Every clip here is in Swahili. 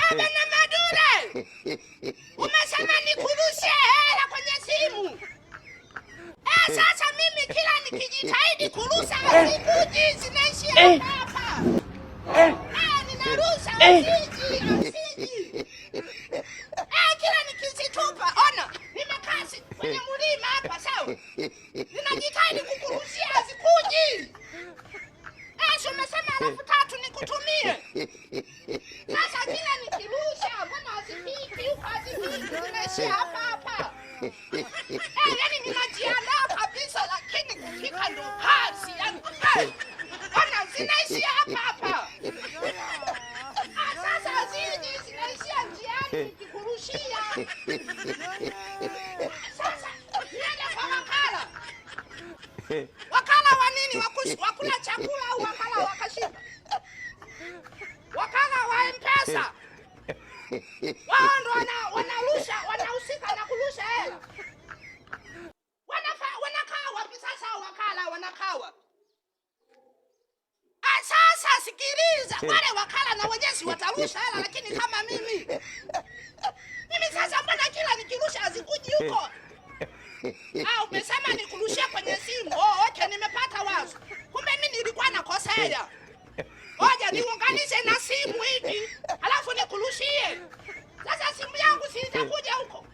Bwana Madure, umesema nikurushe hela kwenye simu. Sasa mimi kila nikijitahidi kurusha hazikuji, zinaishia hapa. Ninarusha haziji. Kila nikizitupa, ona, nimekaa kwenye mlima hapa sawa. Ninajitahidi kukurushia hazikuji. Umesema 3,000 nikutumie. Sasa kila nikirusha, mbona hazifiki huko hazifiki, zinaishia hapa. Yani ninajiandaa kabisa lakini kufika ndo kazi. Yani, mbona zinaishia hapa. Sasa haziji, zinaishia njiani nikikurushia. Sasa, niende kwa wakala. Wakala wa nini? Wakula chakula au wakala wa kashiba? Wakala wa M-Pesa. Wao ndo wanahusika na kurusha hela. Wanakaa wapi sasa wakala wanakawa? Sasa sikiliza, wale wakala na wenyewe watarusha hela lakini kama mimi sasa mbona kila nikirusha hazikuji huko? Umesema nikurushia kwenye simu. Okay, nimepata wazo. Kumbe mimi nilikuwa nakosea. Ngoja niunganishe na simu hivi, alafu nikurushie. Sasa simu yangu si itakuja huko.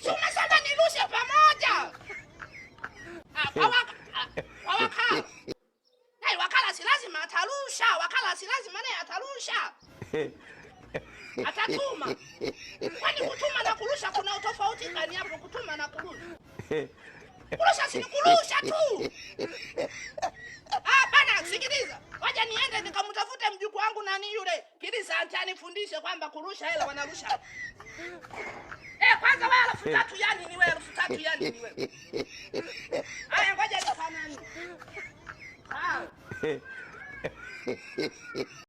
Si umesema nirushe pamoja. Kwa wakala. Wakala si lazima atarusha. Wakala si lazima naye atarusha. Atatuma. Kwani kutuma na kurusha kuna utofauti gani hapo? Kutuma na kurusha. Kurusha si kurusha tu. Bana sikiliza. Wacha niende nikamtafute mjukuu wangu nani yule. Kilisa atanifundishe kwamba kurusha hela wanarusha. Kwanza wewe 3,000 yani ni wewe 3,000 yani ni wewe. Haya ngoja nifanane.